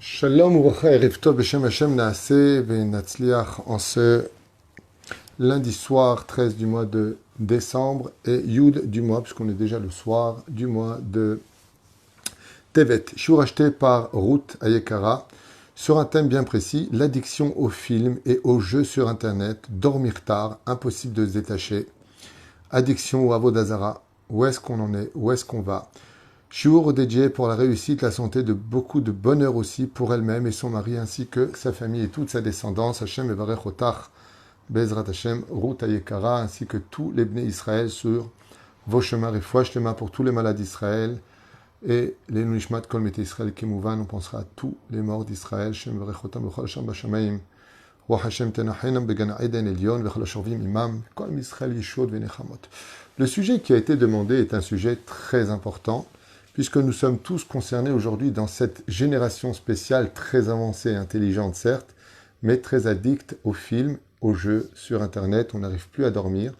Shalom Uvracha Erev Tov Beshem Hashem Naaseh Ve'Natzliach en ce lundi soir 13 du mois de décembre et Yud du mois, puisqu'on est déjà le soir du mois de Tevet. Je suis racheté par Ruth Ayekara sur un thème bien précis, l'addiction aux films et aux jeux sur Internet, dormir tard, impossible de se détacher, addiction au Avodazara, où est-ce qu'on en est, où est-ce qu'on va. Shiur dédié pour la réussite, la santé, de beaucoup de bonheur aussi pour elle-même et son mari, ainsi que sa famille et toute sa descendance. Hashem Evarech Otach, Bezrat Hashem, Ruth Ayekara, ainsi que tous les Bnei Israël sur vos chemins. Refoua Shlema pour tous les malades d'Israël et les Nishmat Kol Mete Israël Kemouvan. On pensera à tous les morts d'Israël. Hashem Evarech Otam Bechol Hashem Bashamayim. Roi Hashem Tenachenam Began Eden Elion Vechol Hashorvim Imam Kol Israël Yeshua Venechamot. Le sujet qui a été demandé est un sujet très important, puisque nous sommes tous concernés aujourd'hui dans cette génération spéciale, très avancée et intelligente certes, mais très addicte aux films, aux jeux sur Internet, on n'arrive plus à dormir.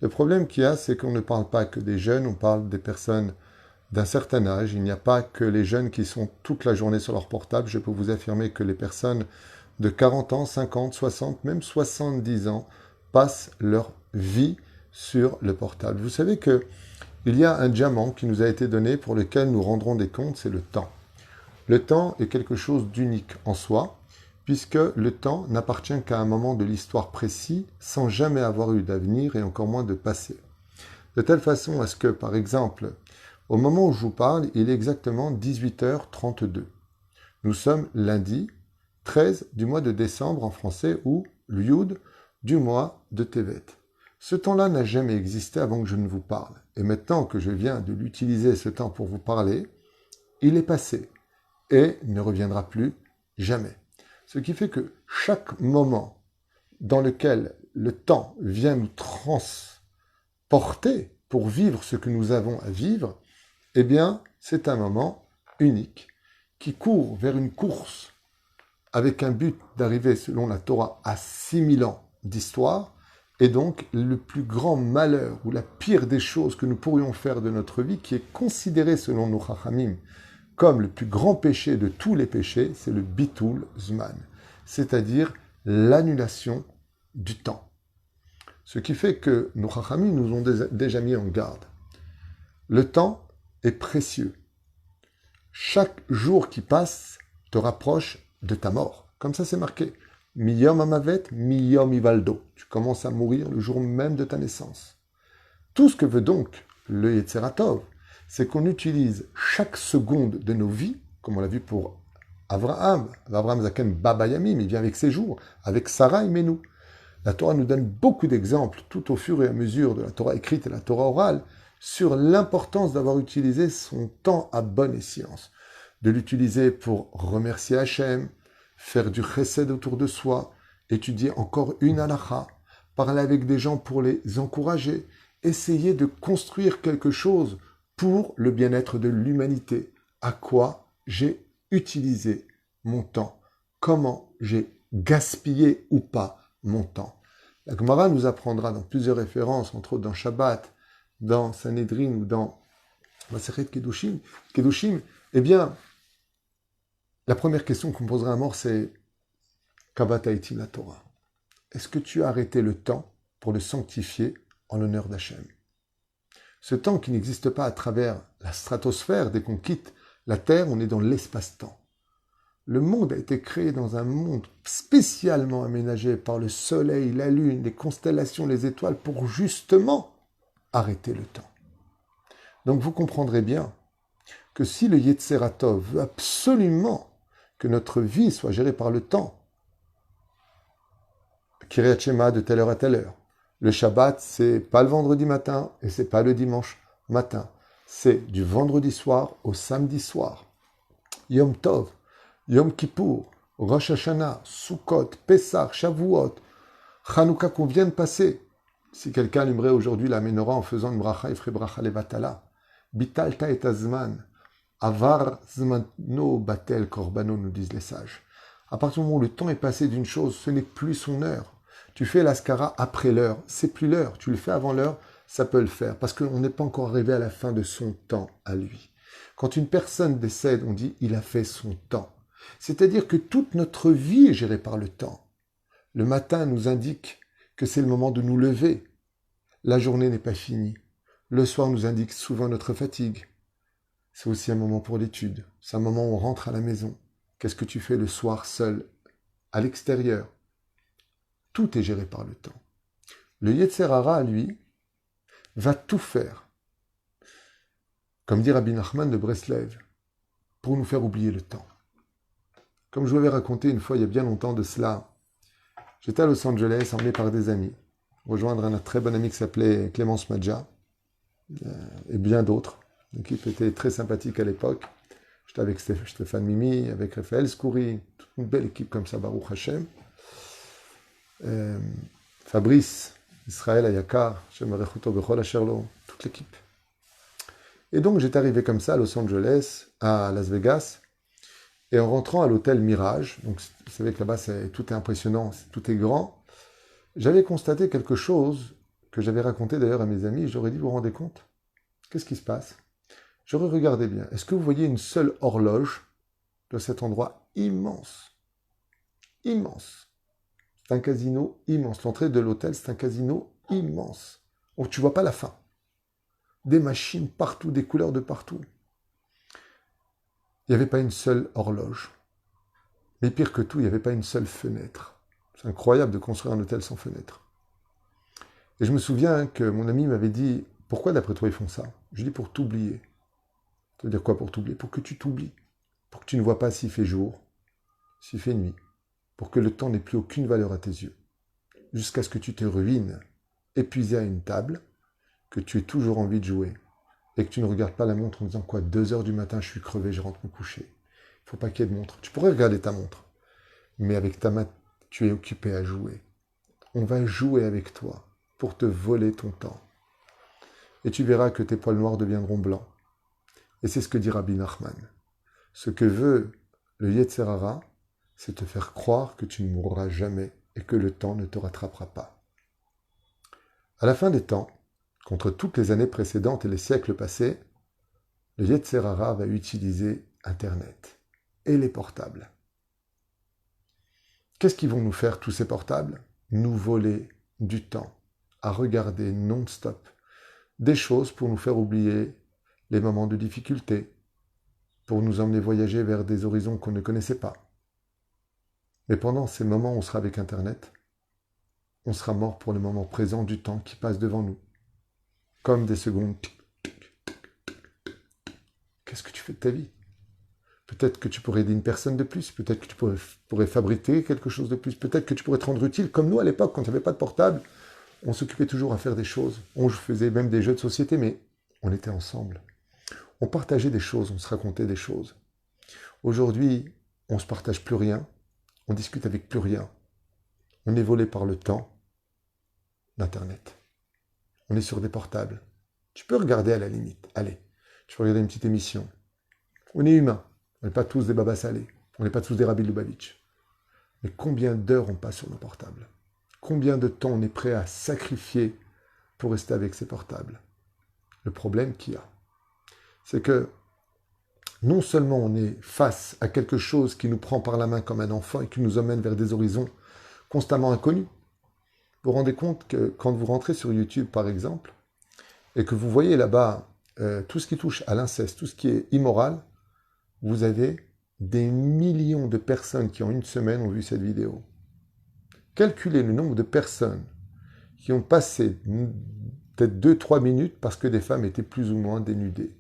Le problème qu'il y a, c'est qu'on ne parle pas que des jeunes, on parle des personnes d'un certain âge. Il n'y a pas que les jeunes qui sont toute la journée sur leur portable. Je peux vous affirmer que les personnes de 40 ans, 50, 60, même 70 ans passent leur vie sur le portable. Vous savez que il y a un diamant qui nous a été donné pour lequel nous rendrons des comptes, c'est le temps. Le temps est quelque chose d'unique en soi, puisque le temps n'appartient qu'à un moment de l'histoire précis, sans jamais avoir eu d'avenir et encore moins de passé. De telle façon à ce que, par exemple, au moment où je vous parle, il est exactement 18h32. Nous sommes lundi 13 du mois de décembre en français, ou l'Yud du mois de Tevet. Ce temps-là n'a jamais existé avant que je ne vous parle. Et maintenant que je viens de l'utiliser, ce temps, pour vous parler, il est passé et ne reviendra plus jamais. Ce qui fait que chaque moment dans lequel le temps vient nous transporter pour vivre ce que nous avons à vivre, eh bien, c'est un moment unique qui court vers une course avec un but d'arriver, selon la Torah, à 6000 ans d'histoire. Et donc, le plus grand malheur ou la pire des choses que nous pourrions faire de notre vie, qui est considéré selon nos chachamim comme le plus grand péché de tous les péchés, c'est le bitul zman, c'est-à-dire l'annulation du temps. Ce qui fait que nos chachamim nous ont déjà mis en garde. Le temps est précieux. Chaque jour qui passe te rapproche de ta mort. Comme ça, c'est marqué. Miyom amavet, miyom ivaldo. Tu commences à mourir le jour même de ta naissance. Tout ce que veut donc le Yetzer Tov, c'est qu'on utilise chaque seconde de nos vies, comme on l'a vu pour Abraham. Abraham Zaken Baba Yamim, il vient avec ses jours, avec Sarah et Menou. La Torah nous donne beaucoup d'exemples, tout au fur et à mesure de la Torah écrite et la Torah orale, sur l'importance d'avoir utilisé son temps à bon escient, de l'utiliser pour remercier Hachem, faire du chesed autour de soi, étudier encore une halakha, parler avec des gens pour les encourager, essayer de construire quelque chose pour le bien-être de l'humanité. À quoi j'ai utilisé mon temps? Comment j'ai gaspillé ou pas mon temps? La Gemara nous apprendra dans plusieurs références, entre autres dans Shabbat, dans Sanhedrin ou dans Masechet Kedushim, eh bien, la première question qu'on posera à mort, c'est Kavat Haïtim la Torah. Est-ce que tu as arrêté le temps pour le sanctifier en l'honneur d'Hachem? Ce temps qui n'existe pas à travers la stratosphère, dès qu'on quitte la Terre, on est dans l'espace-temps. Le monde a été créé dans un monde spécialement aménagé par le soleil, la lune, les constellations, les étoiles, pour justement arrêter le temps. Donc vous comprendrez bien que si le Yetzer Tov veut absolument que notre vie soit gérée par le temps, Kiryat Shema de telle heure à telle heure. Le Shabbat, c'est pas le vendredi matin et c'est pas le dimanche matin. C'est du vendredi soir au samedi soir. Yom Tov, Yom Kippour, Rosh Hashanah, Sukkot, Pessah, Shavuot, Chanukah qu'on vient de passer. Si quelqu'un allumerait aujourd'hui la menorah en faisant une bracha, il ferait bracha levatala. Bitalta et azman. Avar zmano batel korbano, nous disent les sages. À partir du moment où le temps est passé d'une chose, ce n'est plus son heure. Tu fais l'askara après l'heure, c'est plus l'heure. Tu le fais avant l'heure, ça peut le faire, parce qu'on n'est pas encore arrivé à la fin de son temps à lui. Quand une personne décède, on dit « il a fait son temps ». C'est-à-dire que toute notre vie est gérée par le temps. Le matin nous indique que c'est le moment de nous lever. La journée n'est pas finie. Le soir nous indique souvent notre fatigue. C'est aussi un moment pour l'étude. C'est un moment où on rentre à la maison. Qu'est-ce que tu fais le soir seul, à l'extérieur? Tout est géré par le temps. Le Yetzer Hara, lui, va tout faire, comme dit Rabbi Nachman de Breslev, pour nous faire oublier le temps. Comme je vous avais raconté une fois, il y a bien longtemps de cela, j'étais à Los Angeles, emmené par des amis, rejoindre un très bon ami qui s'appelait Clémence Madja, et bien d'autres. L'équipe était très sympathique à l'époque. J'étais avec Stéphane Mimi, avec Raphaël Skoury, toute une belle équipe comme ça, Baruch Hashem. Fabrice, Israël Ayakar, Shem Arechuto Bechol Asherlo, toute l'équipe. Et donc j'étais arrivé comme ça à Los Angeles, à Las Vegas, et en rentrant à l'hôtel Mirage, donc vous savez que là-bas tout est impressionnant, tout est grand, j'avais constaté quelque chose que j'avais raconté d'ailleurs à mes amis, j'aurais dit, vous vous rendez compte? Qu'est-ce qui se passe? J'aurais regardé bien. Est-ce que vous voyez une seule horloge de cet endroit immense? Immense. C'est un casino immense. L'entrée de l'hôtel, c'est un casino immense. Donc tu vois pas la fin. Des machines partout, des couleurs de partout. Il n'y avait pas une seule horloge. Mais pire que tout, il n'y avait pas une seule fenêtre. C'est incroyable de construire un hôtel sans fenêtre. Et je me souviens que mon ami m'avait dit, pourquoi d'après toi ils font ça? Je dis pour t'oublier. Ça veut dire quoi pour t'oublier? Pour que tu t'oublies. Pour que tu ne vois pas s'il fait jour, s'il fait nuit. Pour que le temps n'ait plus aucune valeur à tes yeux. Jusqu'à ce que tu te ruines, épuisé à une table, que tu aies toujours envie de jouer. Et que tu ne regardes pas la montre en disant quoi, 2 heures du matin, je suis crevé, je rentre me coucher. Il ne faut pas qu'il y ait de montre. Tu pourrais regarder ta montre. Mais avec ta main, tu es occupé à jouer. On va jouer avec toi pour te voler ton temps. Et tu verras que tes poils noirs deviendront blancs. Et c'est ce que dit Rabbi Nachman. Ce que veut le Yetzer Hara, c'est te faire croire que tu ne mourras jamais et que le temps ne te rattrapera pas. À la fin des temps, contre toutes les années précédentes et les siècles passés, le Yetzer Hara va utiliser Internet et les portables. Qu'est-ce qu'ils vont nous faire, tous ces portables? Nous voler du temps à regarder non-stop des choses pour nous faire oublier les moments de difficulté, pour nous emmener voyager vers des horizons qu'on ne connaissait pas. Mais pendant ces moments où on sera avec Internet, on sera mort pour le moment présent du temps qui passe devant nous. Comme des secondes. Qu'est-ce que tu fais de ta vie? Peut-être que tu pourrais aider une personne de plus, peut-être que tu pourrais fabriquer quelque chose de plus, peut-être que tu pourrais te rendre utile. Comme nous à l'époque, quand il n'y avait pas de portable, on s'occupait toujours à faire des choses. On faisait même des jeux de société, mais on était ensemble. On partageait des choses, on se racontait des choses. Aujourd'hui, on ne se partage plus rien, on discute avec plus rien. On est volé par le temps d'Internet. On est sur des portables. Tu peux regarder à la limite. Allez, tu peux regarder une petite émission. On est humain. On n'est pas tous des babas salés. On n'est pas tous des Rabbi Lubavitch. Mais combien d'heures on passe sur nos portables? Combien de temps on est prêt à sacrifier pour rester avec ces portables? Le problème qu'il y a, c'est que non seulement on est face à quelque chose qui nous prend par la main comme un enfant et qui nous emmène vers des horizons constamment inconnus. Vous vous rendez compte que quand vous rentrez sur YouTube, par exemple, et que vous voyez là-bas tout ce qui touche à l'inceste, tout ce qui est immoral, vous avez des millions de personnes qui en une semaine ont vu cette vidéo. Calculez le nombre de personnes qui ont passé peut-être 2-3 minutes parce que des femmes étaient plus ou moins dénudées.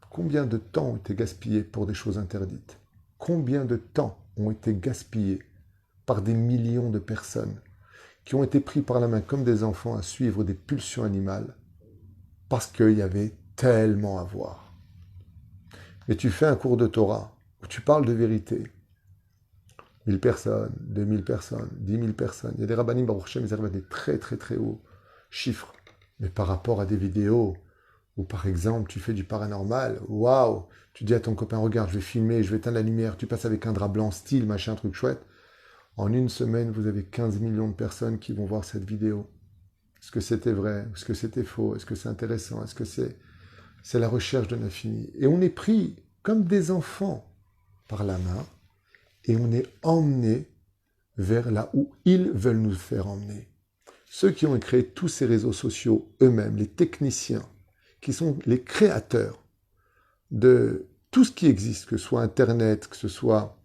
Combien de temps ont été gaspillés pour des choses interdites? Combien de temps ont été gaspillés par des millions de personnes qui ont été pris par la main comme des enfants à suivre des pulsions animales parce qu'il y avait tellement à voir. Mais tu fais un cours de Torah où tu parles de vérité. 1000 personnes, 2000 personnes, 10 000 personnes. Il y a des rabbanim, Baruch Hashem, ils arrivent à des très très très hauts chiffres. Mais par rapport à des vidéos où par exemple tu fais du paranormal, waouh, tu dis à ton copain, regarde, je vais filmer, je vais éteindre la lumière, tu passes avec un drap blanc, style, machin, truc chouette. En une semaine, vous avez 15 millions de personnes qui vont voir cette vidéo. Est-ce que c'était vrai? Est-ce que c'était faux? Est-ce que c'est intéressant? Est-ce que c'est la recherche de l'infini? Et on est pris comme des enfants par la main et on est emmené vers là où ils veulent nous faire emmener. Ceux qui ont créé tous ces réseaux sociaux eux-mêmes, les techniciens, qui sont les créateurs de tout ce qui existe, que ce soit Internet, que ce soit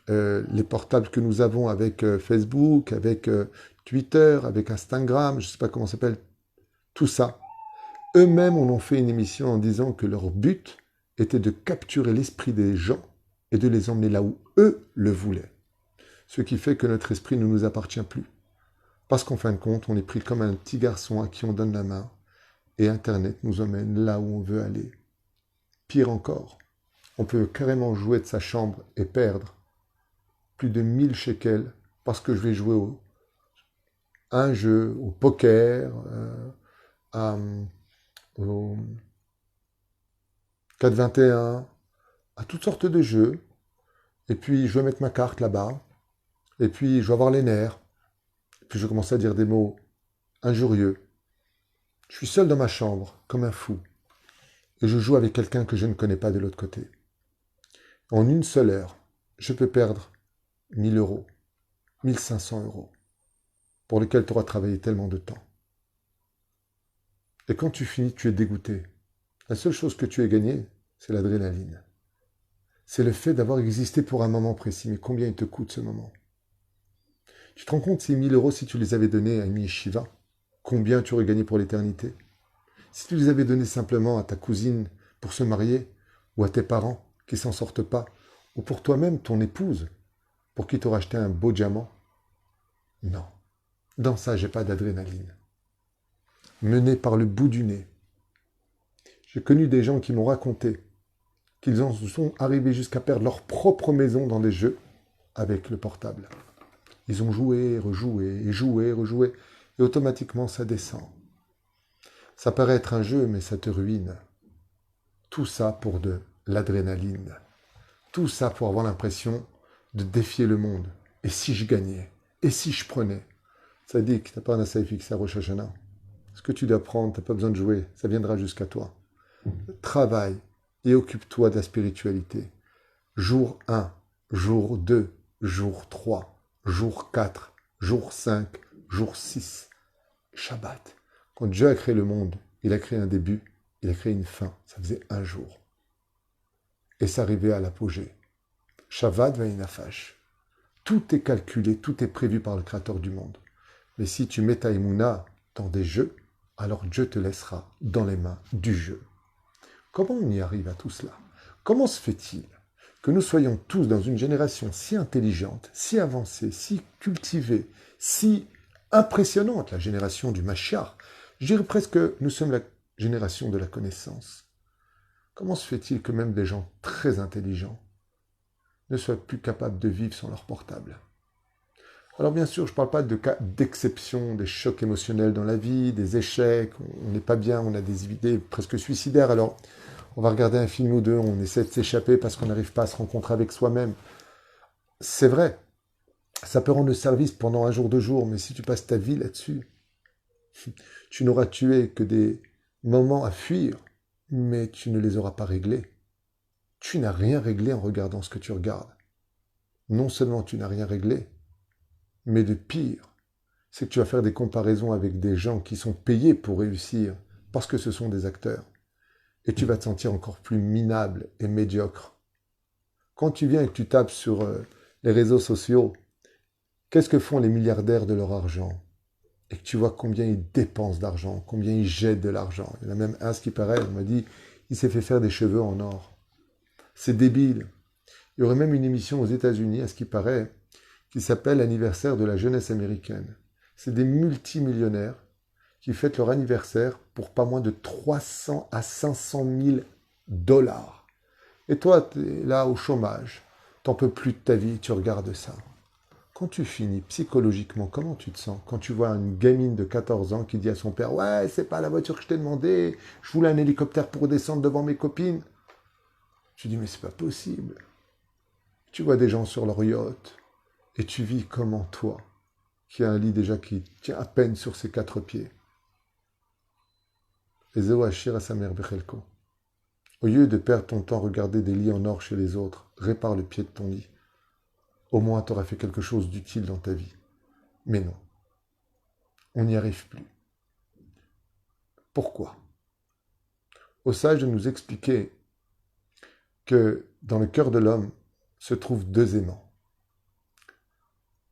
les portables que nous avons avec Facebook, avec Twitter, avec Instagram, je ne sais pas comment ça s'appelle, tout ça. Eux-mêmes en ont fait une émission en disant que leur but était de capturer l'esprit des gens et de les emmener là où eux le voulaient. Ce qui fait que notre esprit ne nous appartient plus. Parce qu'en fin de compte, on est pris comme un petit garçon à qui on donne la main et Internet nous emmène là où on veut aller. Pire encore, on peut carrément jouer de sa chambre et perdre plus de 1000 shekels parce que je vais jouer à un jeu, au poker, au 4-21, à toutes sortes de jeux. Et puis je vais mettre ma carte là-bas. Et puis je vais avoir les nerfs. Et puis je commence à dire des mots injurieux. Je suis seul dans ma chambre, comme un fou. Et je joue avec quelqu'un que je ne connais pas de l'autre côté. En une seule heure, je peux perdre 1000 euros, 1500 euros, pour lesquels tu auras travaillé tellement de temps. Et quand tu finis, tu es dégoûté. La seule chose que tu as gagnée, c'est l'adrénaline. C'est le fait d'avoir existé pour un moment précis. Mais combien il te coûte ce moment? Tu te rends compte, ces 1000 euros, si tu les avais donnés à une yeshiva, combien tu aurais gagné pour l'éternité? Si tu les avais donnés simplement à ta cousine pour se marier, ou à tes parents qui s'en sortent pas, ou pour toi-même, ton épouse, pour qui t'auras acheté un beau diamant, non. Dans ça, j'ai pas d'adrénaline. Mené par le bout du nez. J'ai connu des gens qui m'ont raconté qu'ils en sont arrivés jusqu'à perdre leur propre maison dans des jeux avec le portable. Ils ont joué, rejoué, joué, rejoué, et automatiquement ça descend. Ça paraît être un jeu, mais ça te ruine. Tout ça pour de l'adrénaline. Tout ça pour avoir l'impression de défier le monde. Et si je gagnais? Et si je prenais? Ça dit que tu n'as pas un assez fixe à Rosh Hashanah. Ce que tu dois prendre, tu n'as pas besoin de jouer. Ça viendra jusqu'à toi. Travaille et occupe-toi de la spiritualité. Jour 1, jour 2, jour 3, jour 4, jour 5, jour 6. Shabbat. Quand Dieu a créé le monde, il a créé un début, il a créé une fin. Ça faisait un jour. Et ça arrivait à l'apogée. Shabbat Vainafash. Tout est calculé, tout est prévu par le Créateur du monde. Mais si tu mets ta émouna dans des jeux, alors Dieu te laissera dans les mains du jeu. Comment on y arrive à tout cela? Comment se fait-il que nous soyons tous dans une génération si intelligente, si avancée, si cultivée, si impressionnante, la génération du Mashiach? Je dirais presque que nous sommes la génération de la connaissance. Comment se fait-il que même des gens très intelligents ne soient plus capables de vivre sans leur portable? Alors bien sûr, je ne parle pas de cas d'exception, des chocs émotionnels dans la vie, des échecs, on n'est pas bien, on a des idées presque suicidaires, alors on va regarder un film ou deux, on essaie de s'échapper parce qu'on n'arrive pas à se rencontrer avec soi-même. C'est vrai, ça peut rendre le service pendant un jour, 2 jours, mais si tu passes ta vie là-dessus, tu n'auras tué que des moments à fuir, mais tu ne les auras pas réglés. Tu n'as rien réglé en regardant ce que tu regardes. Non seulement tu n'as rien réglé, mais de pire, c'est que tu vas faire des comparaisons avec des gens qui sont payés pour réussir, parce que ce sont des acteurs. Et tu vas te sentir encore plus minable et médiocre. Quand tu viens et que tu tapes sur les réseaux sociaux, qu'est-ce que font les milliardaires de leur argent? Et que tu vois combien ils dépensent d'argent, combien ils jettent de l'argent. Il y en a même un, ce qui paraît, on m'a dit, il s'est fait faire des cheveux en or. C'est débile. Il y aurait même une émission aux États-Unis, à ce qui paraît, qui s'appelle l'anniversaire de la jeunesse américaine. C'est des multimillionnaires qui fêtent leur anniversaire pour pas moins de 300 à 500 000 dollars. Et toi, tu es là au chômage, t'en peux plus de ta vie, tu regardes ça. Quand tu finis psychologiquement, comment tu te sens quand tu vois une gamine de 14 ans qui dit à son père « Ouais, c'est pas la voiture que je t'ai demandé, je voulais un hélicoptère pour descendre devant mes copines. » Tu dis « Mais c'est pas possible. » Tu vois des gens sur leur yacht et tu vis comment toi, qui a un lit déjà qui tient à peine sur ses 4 pieds. Et Zéo Hachir à sa mère Bechelko. Au lieu de perdre ton temps à regarder des lits en or chez les autres, répare le pied de ton lit. au moins tu auras fait quelque chose d'utile dans ta vie. Mais non, on n'y arrive plus. Pourquoi? Au sage de nous expliquer que dans le cœur de l'homme se trouvent deux aimants,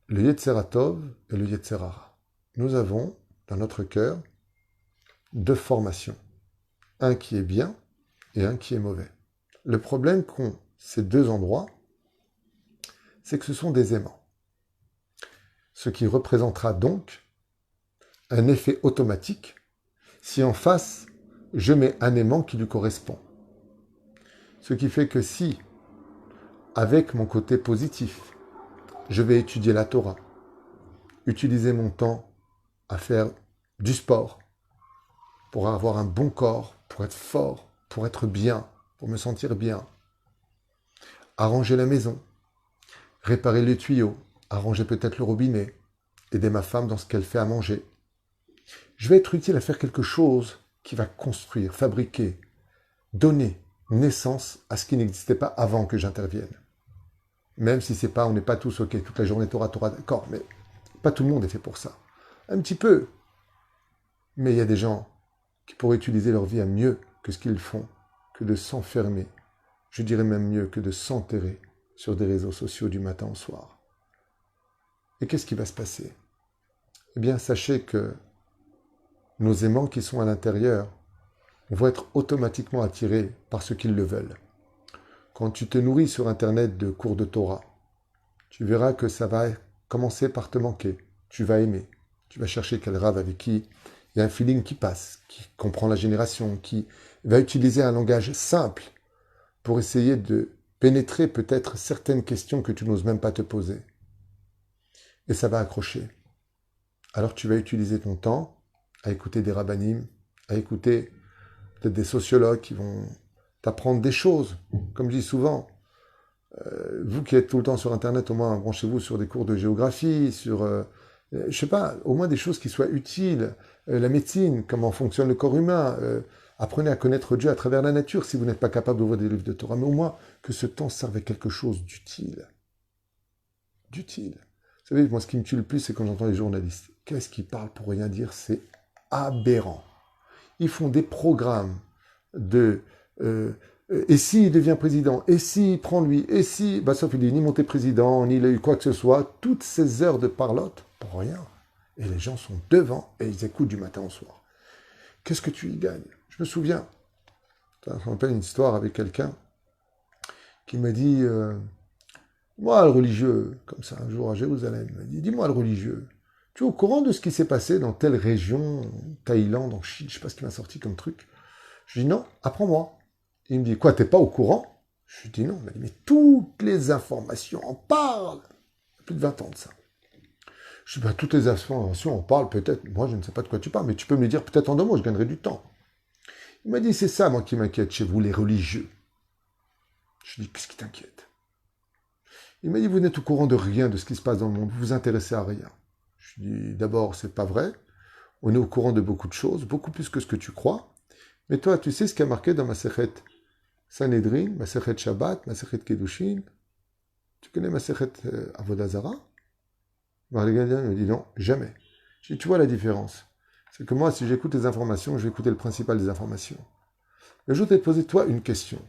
le Yetzeratov et le Yetzerara. Nous avons dans notre cœur deux formations, un qui est bien et un qui est mauvais. Le problème qu'ont ces deux endroits, c'est que ce sont des aimants. Ce qui représentera donc un effet automatique si en face, je mets un aimant qui lui correspond. Ce qui fait que si, avec mon côté positif, je vais étudier la Torah, utiliser mon temps à faire du sport, pour avoir un bon corps, pour être fort, pour être bien, pour me sentir bien, arranger la maison, réparer les tuyaux, arranger peut-être le robinet, aider ma femme dans ce qu'elle fait à manger. Je vais être utile à faire quelque chose qui va construire, fabriquer, donner naissance à ce qui n'existait pas avant que j'intervienne. Même si c'est pas, on n'est pas tous ok, toute la journée Torah, d'accord, mais pas tout le monde est fait pour ça. Un petit peu. Mais il y a des gens qui pourraient utiliser leur vie à mieux que ce qu'ils font, que de s'enfermer, je dirais même mieux que de s'enterrer sur des réseaux sociaux du matin au soir. Et qu'est-ce qui va se passer? Eh bien, sachez que nos aimants qui sont à l'intérieur vont être automatiquement attirés par ceux qu'ils le veulent. Quand tu te nourris sur Internet de cours de Torah, tu verras que ça va commencer par te manquer. Tu vas aimer. Tu vas chercher quel rave avec qui il y a un feeling qui passe, qui comprend la génération, qui va utiliser un langage simple pour essayer de pénétrer peut-être certaines questions que tu n'oses même pas te poser. Et ça va accrocher. Alors tu vas utiliser ton temps à écouter des rabbinim, à écouter peut-être des sociologues qui vont t'apprendre des choses. Comme je dis souvent, vous qui êtes tout le temps sur Internet, au moins branchez-vous sur des cours de géographie, sur, je sais pas, au moins des choses qui soient utiles. La médecine, comment fonctionne le corps humain. Apprenez à connaître Dieu à travers la nature si vous n'êtes pas capable d'ouvrir des livres de Torah. Mais au moins que ce temps serve à quelque chose d'utile. D'utile. Vous savez, moi, ce qui me tue le plus, c'est quand j'entends les journalistes. Qu'est-ce qu'ils parlent pour rien dire? C'est aberrant. Ils font des programmes de et s'il devient président, et s'il prend lui, et si, bah sauf il dit ni monté président, ni il a eu quoi que ce soit, toutes ces heures de parlotte pour rien. Et les gens sont devant et ils écoutent du matin au soir. Qu'est-ce que tu y gagnes? Je me souviens, je me rappelle une histoire avec quelqu'un qui m'a dit, moi le religieux, comme ça un jour à Jérusalem, il m'a dit, dis-moi le religieux, tu es au courant de ce qui s'est passé dans telle région, Thaïlande, en Chine, je sais pas ce qui m'a sorti comme truc. Je dis non, apprends-moi. Il me dit, quoi, t'es pas au courant? Je lui dis non. Il m'a dit, mais toutes les informations en parlent. Il y a plus de 20 ans de ça. Je dis, bah, toutes les informations en parlent peut-être. Moi, je ne sais pas de quoi tu parles, mais tu peux me le dire peut-être en 2 mots, je gagnerai du temps. Il m'a dit, c'est ça, moi, qui m'inquiète chez vous, les religieux. Je lui dis, qu'est-ce qui t'inquiète? Il m'a dit, vous n'êtes au courant de rien de ce qui se passe dans le monde, vous vous intéressez à rien. Je lui dis, d'abord, c'est pas vrai. On est au courant de beaucoup de choses, beaucoup plus que ce que tu crois. Mais toi, tu sais ce qui a marqué dans ma Masechet Sanhedrin, Masechet Shabbat, Masechet Kedushin. Tu connais Masechet Avodah Zarah? Marigadian me dit non, jamais. Je dis, tu vois la différence. C'est que moi, si j'écoute les informations, je vais écouter le principal des informations. Le jour où tu as posé toi une question.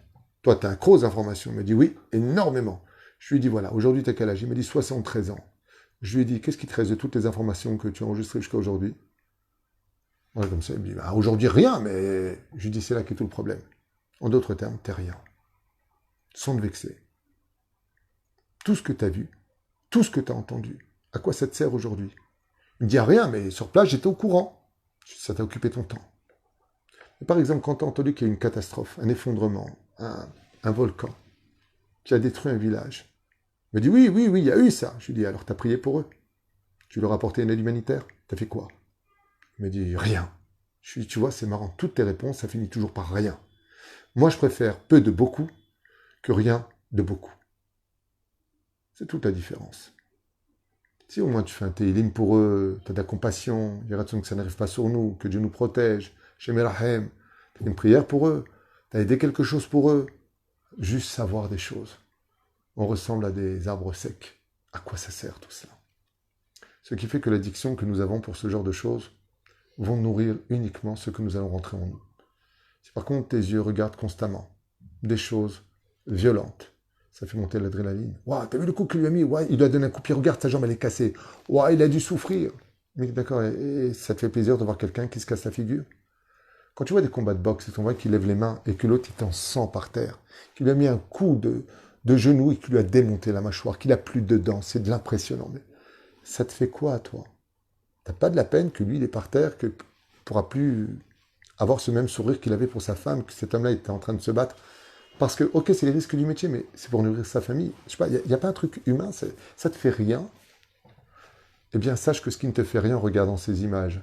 Toi, tu es un gros aux informations. Il me dit oui, énormément. Je lui dis voilà, aujourd'hui tu as quel âge? Il me dit 73 ans. Je lui ai dit, qu'est-ce qui te reste de toutes les informations que tu as enregistrées jusqu'à aujourd'hui? Ouais, comme ça, il me dit, bah, aujourd'hui rien, mais je lui dis, c'est là qu'est tout le problème. En d'autres termes, t'es rien. Sans te vexer. Tout ce que tu as vu, tout ce que tu as entendu, à quoi ça te sert aujourd'hui? Il me dit, rien, mais sur place, j'étais au courant. Ça t'a occupé ton temps. Et par exemple, quand tu as entendu qu'il y a eu une catastrophe, un effondrement, un volcan, qui a détruit un village, il me dit, oui, il y a eu ça. Je lui dis, alors tu as prié pour eux? Tu leur as apporté une aide humanitaire? Tu as fait quoi? Il me dit, rien. Je lui dis, tu vois, c'est marrant, toutes tes réponses, ça finit toujours par rien. Moi, je préfère peu de beaucoup que rien de beaucoup. C'est toute la différence. Si au moins tu fais un télim pour eux, tu as de la compassion, il y a que ça n'arrive pas sur nous, que Dieu nous protège, Shem Erahem, tu as une prière pour eux, tu as aidé quelque chose pour eux, juste savoir des choses. On ressemble à des arbres secs. À quoi ça sert tout ça? Ce qui fait que l'addiction que nous avons pour ce genre de choses vont nourrir uniquement ce que nous allons rentrer en nous. Si par contre tes yeux regardent constamment des choses violentes, ça fait monter l'adrénaline. Waouh, t'as vu le coup qu'il lui a mis? Ouais, il lui a donné un coup de pied, regarde, sa jambe elle est cassée. Waouh, il a dû souffrir. Mais d'accord, et ça te fait plaisir de voir quelqu'un qui se casse la figure? Quand tu vois des combats de boxe et qu'on voit qu'il lève les mains et que l'autre est en sang par terre, qu'il lui a mis un coup de genou et qu'il lui a démonté la mâchoire, qu'il a plus de dents, c'est de l'impressionnant. Mais ça te fait quoi à toi? T'as pas de la peine que lui il est par terre, que pourra plus avoir ce même sourire qu'il avait pour sa femme, que cet homme-là était en train de se battre. Parce que, ok, c'est les risques du métier, mais c'est pour nourrir sa famille. Je sais pas, il n'y a pas un truc humain, ça te fait rien. Eh bien, sache que ce qui ne te fait rien en regardant ces images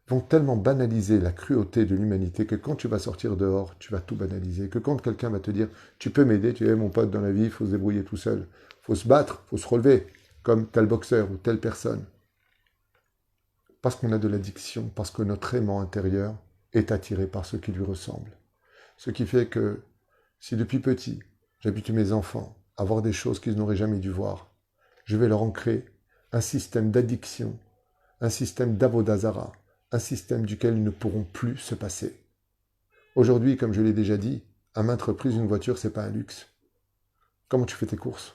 vont tellement banaliser la cruauté de l'humanité que quand tu vas sortir dehors, tu vas tout banaliser. Que quand quelqu'un va te dire, tu peux m'aider, tu es mon pote dans la vie, il faut se débrouiller tout seul. Il faut se battre, il faut se relever, comme tel boxeur ou telle personne. Parce qu'on a de l'addiction, parce que notre aimant intérieur est attiré par ce qui lui ressemble. Ce qui fait que si depuis petit, j'habitue mes enfants à voir des choses qu'ils n'auraient jamais dû voir, je vais leur ancrer un système d'addiction, un système d'avodazara, un système duquel ils ne pourront plus se passer. Aujourd'hui, comme je l'ai déjà dit, à maintes reprises, une voiture, c'est pas un luxe. Comment tu fais tes courses?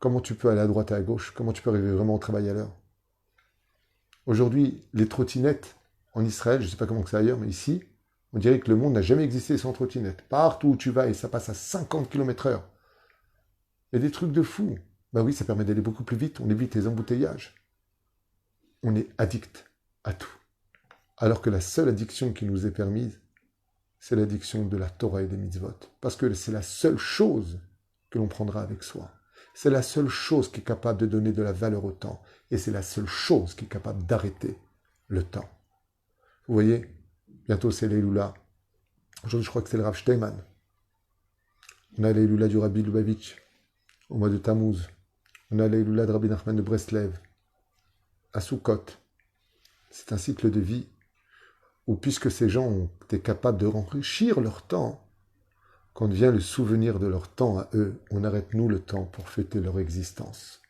Comment tu peux aller à droite et à gauche? Comment tu peux arriver vraiment au travail à l'heure? Aujourd'hui, les trottinettes en Israël, je ne sais pas comment c'est ailleurs, mais ici, on dirait que le monde n'a jamais existé sans trottinette. Partout où tu vas, et ça passe à 50 km/h. Il y a des trucs de fou. Ben oui, ça permet d'aller beaucoup plus vite, on évite les embouteillages. On est addict à tout. Alors que la seule addiction qui nous est permise, c'est l'addiction de la Torah et des mitzvot. Parce que c'est la seule chose que l'on prendra avec soi. C'est la seule chose qui est capable de donner de la valeur au temps. Et c'est la seule chose qui est capable d'arrêter le temps. Vous voyez, bientôt c'est l'Eloula. Aujourd'hui, je crois que c'est le Rav Steinman. On a l'Eloula du Rabbi Lubavitch au mois de Tammuz. On a l'Eloula de Rabbi Nachman de Breslev à Sukkot. C'est un cycle de vie où, puisque ces gens ont été capables de enrichir leur temps, quand vient le souvenir de leur temps à eux, on arrête nous le temps pour fêter leur existence.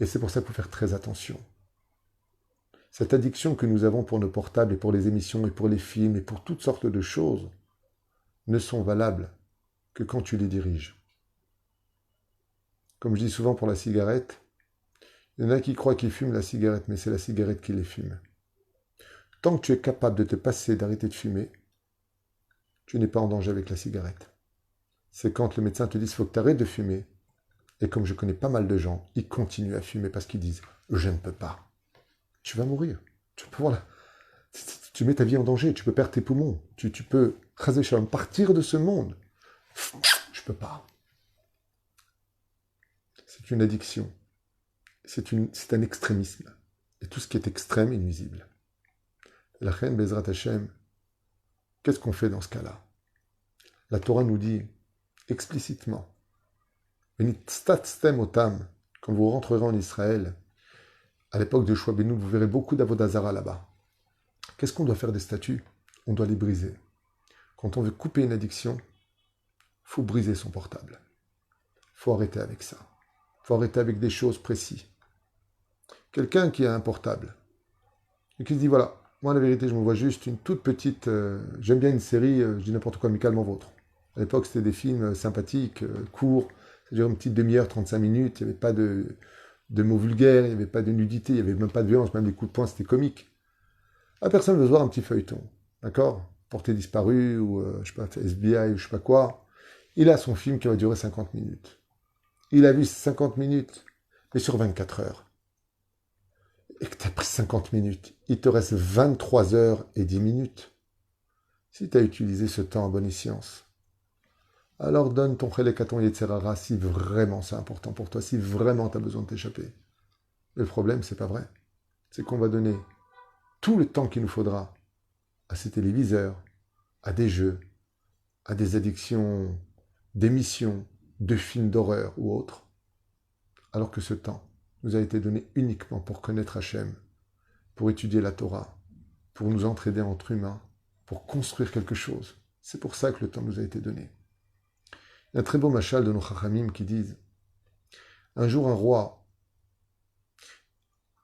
Et c'est pour ça qu'il faut faire très attention. Cette addiction que nous avons pour nos portables et pour les émissions et pour les films et pour toutes sortes de choses ne sont valables que quand tu les diriges. Comme je dis souvent pour la cigarette, il y en a qui croient qu'ils fument la cigarette, mais c'est la cigarette qui les fume. Tant que tu es capable de te passer d'arrêter de fumer, tu n'es pas en danger avec la cigarette. C'est quand le médecin te dit qu'il faut que tu arrêtes de fumer. Et comme je connais pas mal de gens, ils continuent à fumer parce qu'ils disent « je ne peux pas ». Tu vas mourir. Voilà. Tu mets ta vie en danger, tu peux perdre tes poumons, tu peux partir de ce monde. Je peux pas. C'est une addiction. C'est un extrémisme. Et tout ce qui est extrême est nuisible. La reine Bezrat Hashem, qu'est-ce qu'on fait dans ce cas-là? La Torah nous dit explicitement quand vous rentrerez en Israël, à l'époque de Shua Benoun, vous verrez beaucoup d'avodazara là-bas. Qu'est-ce qu'on doit faire des statues? On doit les briser. Quand on veut couper une addiction, il faut briser son portable. Il faut arrêter avec ça. Il faut arrêter avec des choses précises. Quelqu'un qui a un portable et qui se dit, voilà, moi la vérité, je me vois juste une toute petite... j'aime bien une série, je dis n'importe quoi, amicalement vôtre. À l'époque, c'était des films sympathiques, courts, ça durait une petite demi-heure, 35 minutes, il n'y avait pas de mots vulgaires, il n'y avait pas de nudité, il n'y avait même pas de violence, même les coups de poing, c'était comique. La personne veut se voir un petit feuilleton, d'accord? Portée disparue, ou je sais pas, FBI, ou je sais pas quoi. Il a son film qui va durer 50 minutes. Il a vu 50 minutes, mais sur 24 heures. Et que tu as pris 50 minutes, il te reste 23 heures et 10 minutes. Si tu as utilisé ce temps à bonne escience, alors donne ton chélek à ton Yetzerara si vraiment c'est important pour toi, si vraiment tu as besoin de t'échapper. Mais le problème, c'est pas vrai. C'est qu'on va donner tout le temps qu'il nous faudra à ces téléviseurs, à des jeux, à des addictions d'émissions, de films d'horreur ou autres, alors que ce temps nous a été donné uniquement pour connaître Hachem, pour étudier la Torah, pour nous entraider entre humains, pour construire quelque chose. C'est pour ça que le temps nous a été donné. Il y a un très beau machal de nos chachamim qui disent Un jour, un roi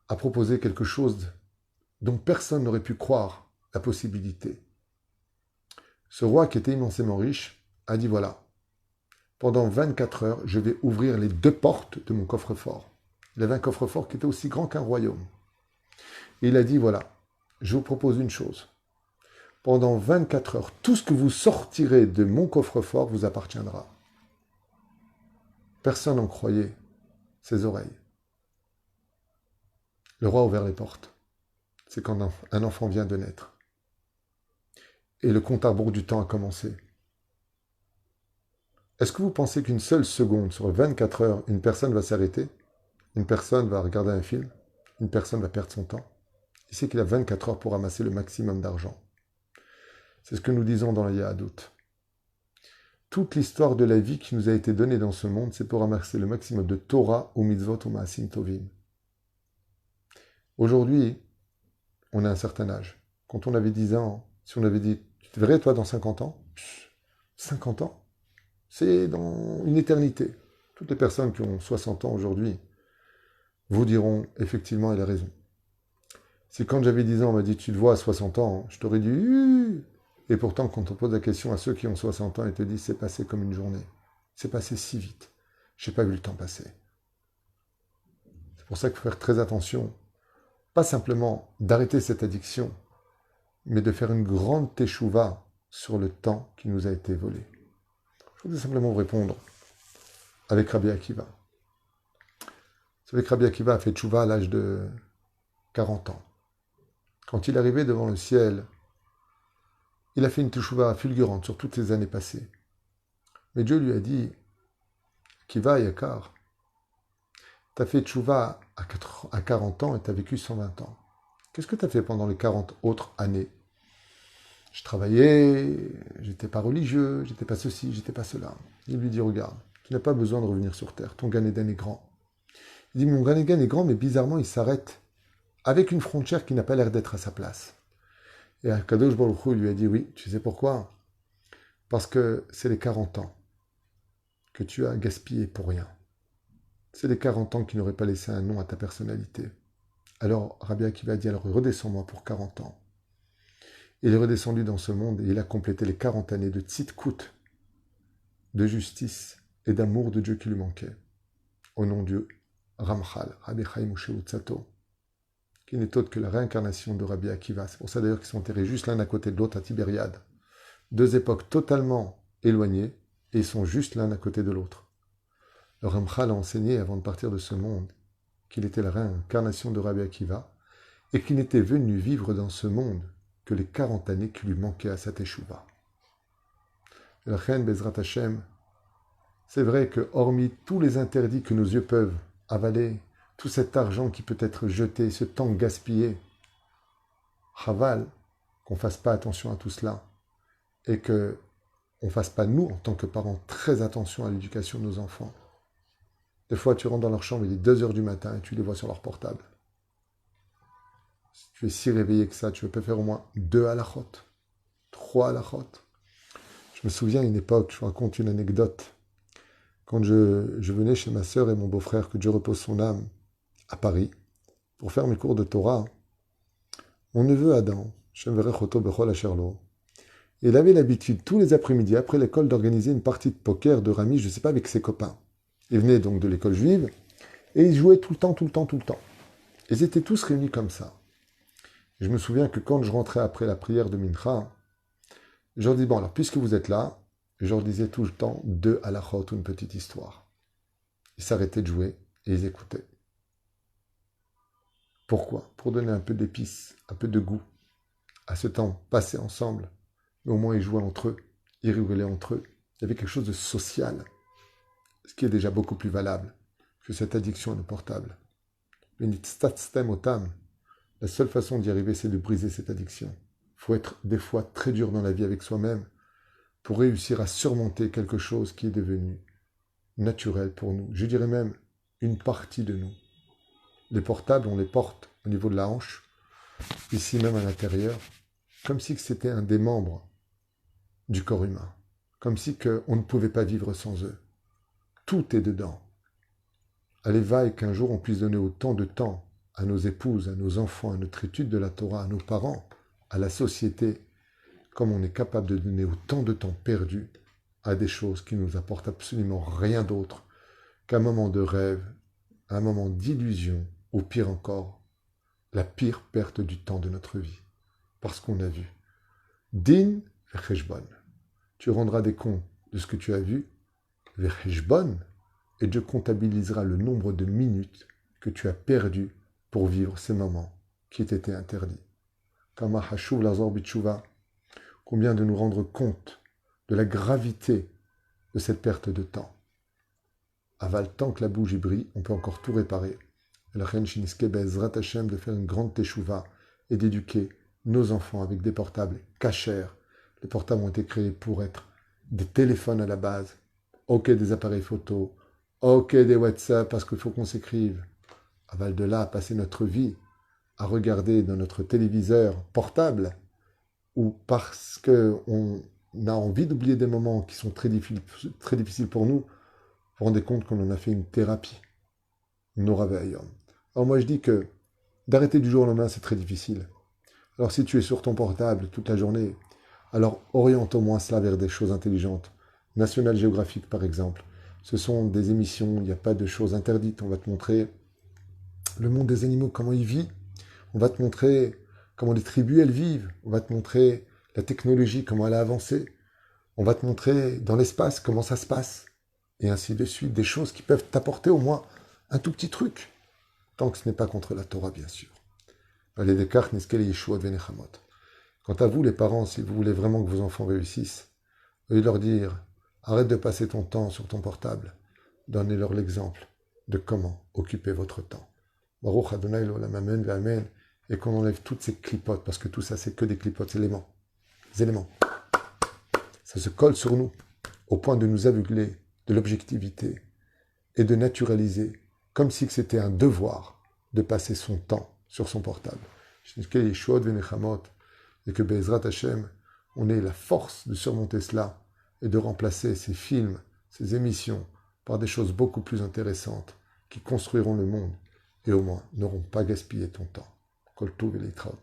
a proposé quelque chose dont personne n'aurait pu croire la possibilité. Ce roi, qui était immensément riche, a dit voilà, pendant 24 heures, je vais ouvrir les 2 portes de mon coffre-fort. Il avait un coffre-fort qui était aussi grand qu'un royaume. Et il a dit voilà, je vous propose une chose. Pendant 24 heures, tout ce que vous sortirez de mon coffre-fort vous appartiendra. Personne n'en croyait ses oreilles. Le roi a ouvert les portes. C'est quand un enfant vient de naître. Et le compte à rebours du temps a commencé. Est-ce que vous pensez qu'une seule seconde sur 24 heures, une personne va s'arrêter? Une personne va regarder un film? Une personne va perdre son temps? Il sait qu'il a 24 heures pour ramasser le maximum d'argent. C'est ce que nous disons dans la Yahadout. Toute l'histoire de la vie qui nous a été donnée dans ce monde, c'est pour ramasser le maximum de Torah ou mitzvot ou maasim tovim. Aujourd'hui, on a un certain âge. Quand on avait 10 ans, si on avait dit, tu te verrais toi dans 50 ans? 50 ans? C'est dans une éternité. Toutes les personnes qui ont 60 ans aujourd'hui vous diront, effectivement, il a raison. Si quand j'avais 10 ans, on m'a dit, tu te vois à 60 ans, je t'aurais dit, et pourtant, quand on pose la question à ceux qui ont 60 ans, ils te disent, c'est passé comme une journée. C'est passé si vite. Je n'ai pas vu le temps passer. C'est pour ça qu'il faut faire très attention. Pas simplement d'arrêter cette addiction, mais de faire une grande teshuva sur le temps qui nous a été volé. Je voudrais simplement vous répondre avec Rabbi Akiva. Vous savez que Rabbi Akiva a fait teshuva à l'âge de 40 ans. Quand il est arrivé devant le ciel, il a fait une teshuva fulgurante sur toutes les années passées. Mais Dieu lui a dit, Akiva Yakar, tu as fait teshuva à 40 ans et tu as vécu 120 ans. Qu'est-ce que tu as fait pendant les 40 autres années? Je travaillais, j'étais pas religieux, j'étais pas ceci, j'étais pas cela. Il lui dit, regarde, tu n'as pas besoin de revenir sur terre, ton Gan Eden est grand. Il dit, mon Gan Eden est grand, mais bizarrement, il s'arrête avec une frontière qui n'a pas l'air d'être à sa place. Et Akadosh Baruch Hu lui a dit, oui, tu sais pourquoi? Parce que c'est les 40 ans que tu as gaspillé pour rien. C'est les 40 ans qui n'auraient pas laissé un nom à ta personnalité. Alors Rabbi Akiva a dit, alors redescends-moi pour 40 ans. Il est redescendu dans ce monde et il a complété les 40 années de tzidkut, de justice et d'amour de Dieu qui lui manquait. Au nom de Dieu, Ramchal, Rabbi Chaim Moshe Utsato, qui n'est autre que la réincarnation de Rabbi Akiva. C'est pour ça d'ailleurs qu'ils sont enterrés juste l'un à côté de l'autre à Tibériade. 2 époques totalement éloignées et ils sont juste l'un à côté de l'autre. Le Ramchal a enseigné avant de partir de ce monde qu'il était la réincarnation de Rabbi Akiva et qu'il n'était venu vivre dans ce monde que les 40 années qui lui manquaient à sa teshuva. La reine Bezrat Hashem, c'est vrai que hormis tous les interdits que nos yeux peuvent avaler, tout cet argent qui peut être jeté, ce temps gaspillé, chaval, qu'on ne fasse pas attention à tout cela et que on ne fasse pas, nous, en tant que parents, très attention à l'éducation de nos enfants. Des fois, tu rentres dans leur chambre, il est 2 heures du matin et tu les vois sur leur portable. Tu es si réveillé que ça, tu peux faire au moins 2 halachot, 3 halachot. Je me souviens à une époque, je vous raconte une anecdote. Quand je venais chez ma sœur et mon beau-frère, que Dieu repose son âme, à Paris, pour faire mes cours de Torah, mon neveu Adam, il avait l'habitude, tous les après-midi, après l'école, d'organiser une partie de poker, de rami, je ne sais pas, avec ses copains. Ils venaient donc de l'école juive, et ils jouaient tout le temps. Ils étaient tous réunis comme ça. Je me souviens que quand je rentrais après la prière de Mincha, je leur dis, bon, alors, puisque vous êtes là, je leur disais tout le temps 2 halachot ou une petite histoire. Ils s'arrêtaient de jouer et ils écoutaient. Pourquoi? Pour donner un peu d'épices, un peu de goût à ce temps passé ensemble. Mais au moins, ils jouaient entre eux, ils rigolaient entre eux. Il y avait quelque chose de social, ce qui est déjà beaucoup plus valable que cette addiction à le portable. La seule façon d'y arriver, c'est de briser cette addiction. Il faut être des fois très dur dans la vie avec soi-même pour réussir à surmonter quelque chose qui est devenu naturel pour nous. Je dirais même une partie de nous. Les portables, on les porte au niveau de la hanche, ici même à l'intérieur, comme si c'était un des membres du corps humain, comme si on ne pouvait pas vivre sans eux. Tout est dedans. Allez, vaille qu'un jour on puisse donner autant de temps à nos épouses, à nos enfants, à notre étude de la Torah, à nos parents, à la société, comme on est capable de donner autant de temps perdu à des choses qui nous apportent absolument rien d'autre qu'un moment de rêve, un moment d'illusion, ou pire encore, la pire perte du temps de notre vie. Parce qu'on a vu. Din vecheshbon. Tu rendras des comptes de ce que tu as vu, vecheshbon, et Dieu comptabilisera le nombre de minutes que tu as perdu pour vivre ces moments qui t'étaient interdits. Kama hashuv lazor bitshuva. Combien de nous rendre compte de la gravité de cette perte de temps. Aval, tant que la bougie brille, on peut encore tout réparer. La reine Shiniske Bezrat Hashem de faire une grande teshuva et d'éduquer nos enfants avec des portables cachers. Les portables ont été créés pour être des téléphones à la base. Ok, des appareils photo. Ok, des WhatsApp parce qu'il faut qu'on s'écrive. Aval, de là à passer notre vie à regarder dans notre téléviseur portable ou parce qu'on a envie d'oublier des moments qui sont très difficiles pour nous, vous vous rendez compte qu'on en a fait une thérapie. Alors moi je dis que d'arrêter du jour au lendemain, c'est très difficile. Alors si tu es sur ton portable toute la journée, alors oriente au moins cela vers des choses intelligentes. National Geographic par exemple. Ce sont des émissions, il n'y a pas de choses interdites. On va te montrer le monde des animaux, comment il vit. On va te montrer comment les tribus, elles vivent. On va te montrer la technologie, comment elle a avancé. On va te montrer dans l'espace comment ça se passe. Et ainsi de suite. Des choses qui peuvent t'apporter au moins un tout petit truc. Tant que ce n'est pas contre la Torah, bien sûr. Quant à vous, les parents, si vous voulez vraiment que vos enfants réussissent, veuillez leur dire, arrête de passer ton temps sur ton portable. Donnez-leur l'exemple de comment occuper votre temps. Baruch Adonai l'olam amen ve'amen. Et qu'on enlève toutes ces clipotes, parce que tout ça, c'est que des clipotes, c'est des éléments. Ça se colle sur nous, au point de nous aveugler de l'objectivité et de naturaliser, comme si c'était un devoir de passer son temps sur son portable. Et que Bezrat Hashem, on ait la force de surmonter cela et de remplacer ces films, ces émissions, par des choses beaucoup plus intéressantes qui construiront le monde et au moins n'auront pas gaspillé ton temps. Kol tov et litraot.